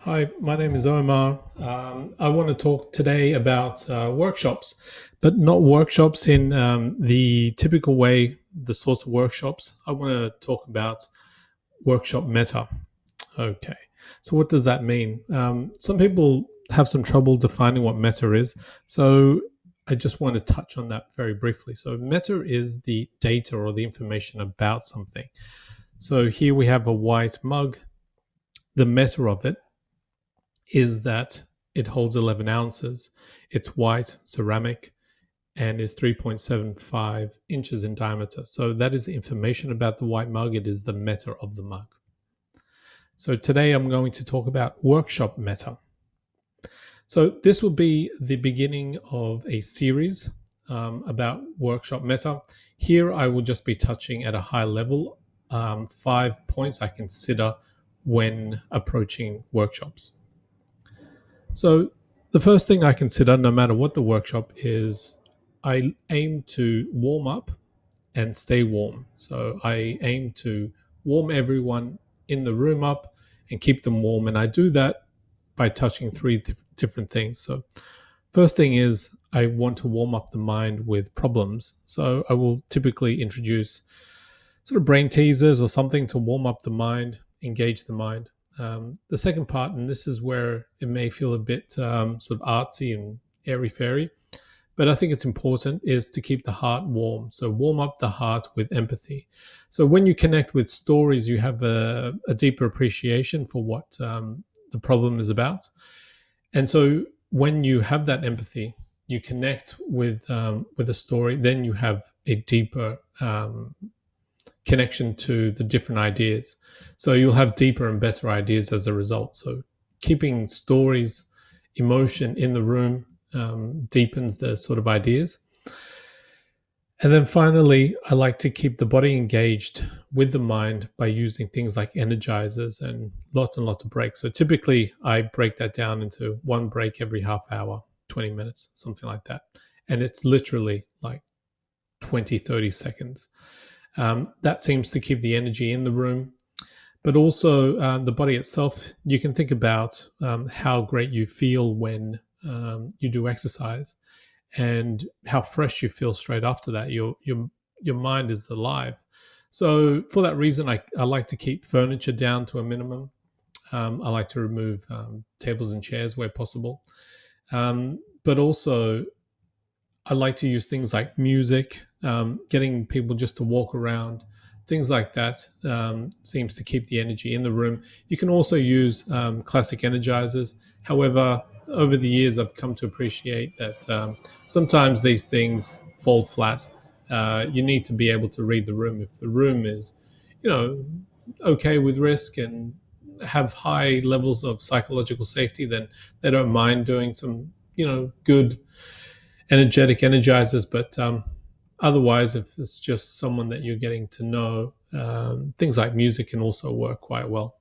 Hi, my name is Omar. I want to talk today about workshops, but not workshops in the typical way, the sorts of workshops. I want to talk about workshop meta. Okay, so what does that mean? Some people have some trouble defining what meta is, so I just want to touch on that very briefly. So, meta is the data or the information about something. So, here we have a white mug. The meta of it is that it holds 11 ounces. It's white ceramic and is 3.75 inches in diameter. So that is the information about the white mug. It is the meta of the mug. So today I'm going to talk about workshop meta. So this will be the beginning of a series about workshop meta. Here I will just be touching at a high level 5 points I consider when approaching workshops. So the first thing I consider, no matter what the workshop is, I aim to warm up and stay warm. So I aim to warm everyone in the room up and keep them warm. And I do that by touching three different things. So first thing is I want to warm up the mind with problems. So I will typically introduce sort of brain teasers or something to warm up the mind, engage the mind. The second part, and this is where it may feel a bit sort of artsy and airy fairy, but I think it's important, is to keep the heart warm. So warm up the heart with empathy. So when you connect with stories, you have a deeper appreciation for what the problem is about. And so when you have that empathy, you connect with a story, then you have a deeper connection to the different ideas. So you'll have deeper and better ideas as a result. So keeping stories, emotion in the room deepens the sort of ideas. And then finally, I like to keep the body engaged with the mind by using things like energizers and lots of breaks. So typically, I break that down into one break every half hour, 20 minutes, something like that. And it's literally like 20, 30 seconds. That seems to keep the energy in the room. But also the body itself, you can think about how great you feel when you do exercise and how fresh you feel straight after that. Your mind is alive. So for that reason, I like to keep furniture down to a minimum. I like to remove tables and chairs where possible. But also, I like to use things like music, getting people just to walk around, things like that seems to keep the energy in the room. You can also use classic energizers. However, over the years, I've come to appreciate that sometimes these things fall flat. You need to be able to read the room. If the room is, you know, okay with risk and have high levels of psychological safety, then they don't mind doing some, good energetic energizers. But otherwise, if it's just someone that you're getting to know, things like music can also work quite well.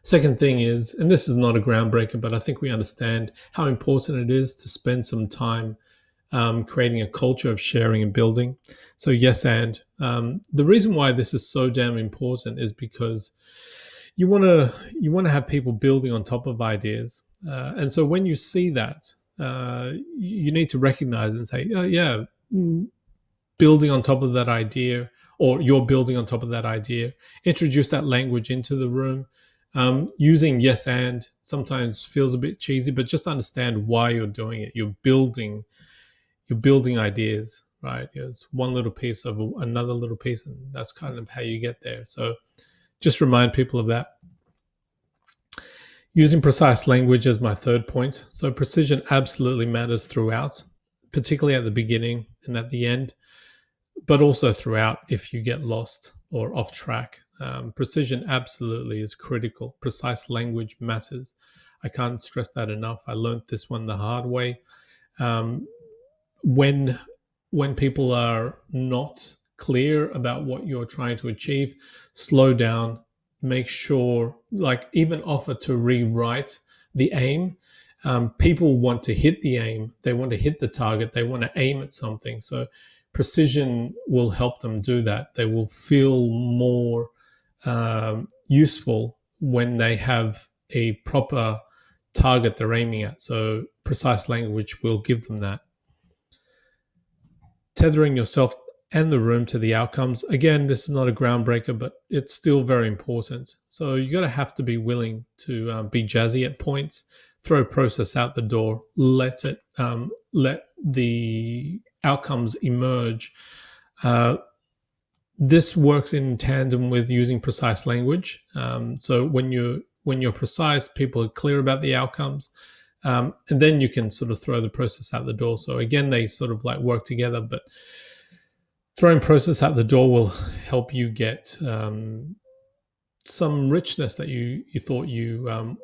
Second thing is, and this is not a groundbreaker, but I think we understand how important it is to spend some time creating a culture of sharing and building. So yes, and the reason why this is so damn important is because you want to have people building on top of ideas, and so when you see that, you need to recognize and say, oh, yeah, building on top of that idea, or you're building on top of that idea. Introduce that language into the room. Using yes and sometimes feels a bit cheesy, but just understand why you're doing it. You're building ideas, right? It's one little piece of another little piece, and that's kind of how you get there. So just remind people of that. Using precise language is my third point. So precision absolutely matters throughout, particularly at the beginning and at the end, but also throughout if you get lost or off track. Precision absolutely is critical. Precise language matters. I can't stress that enough. I learned this one the hard way. Um, when when people are not clear about what you're trying to achieve, slow down. Make sure, like, even offer to rewrite the aim. People want to hit the aim. They want to hit the target. They want to aim at something. So precision will help them do that. They will feel more useful when they have a proper target they're aiming at. So precise language will give them that. Tethering yourself and the room to the outcomes. Again, this is not a groundbreaker, but it's still very important. So you got to have to be willing to be jazzy at points, throw process out the door, let the outcomes emerge. This works in tandem with using precise language. So when you're precise, people are clear about the outcomes. And then you can sort of throw the process out the door. So again, they sort of like work together, but throwing process out the door will help you get some richness that you thought you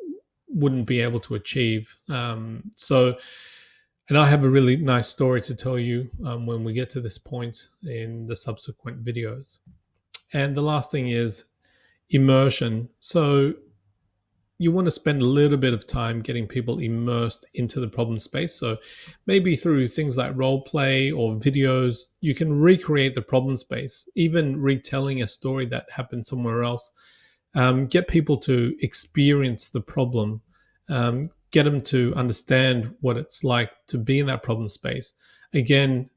wouldn't be able to achieve. And I have a really nice story to tell you when we get to this point in the subsequent videos. And the last thing is immersion. So you want to spend a little bit of time getting people immersed into the problem space. So maybe through things like role play or videos, you can recreate the problem space, even retelling a story that happened somewhere else. Get people to experience the problem, get them to understand what it's like to be in that problem space. Again,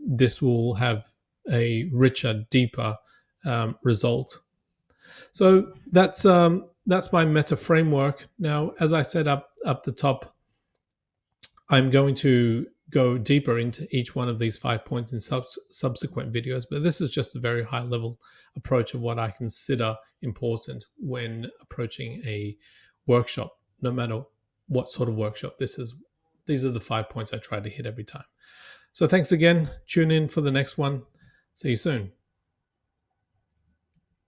this will have a richer, deeper result. So that's my meta framework. Now, as I said up the top, I'm going to go deeper into each one of these 5 points in subsequent videos, but this is just a very high level approach of what I consider important when approaching a workshop, no matter what sort of workshop this is. These are the 5 points I try to hit every time. So thanks again. Tune in for the next one. See you soon.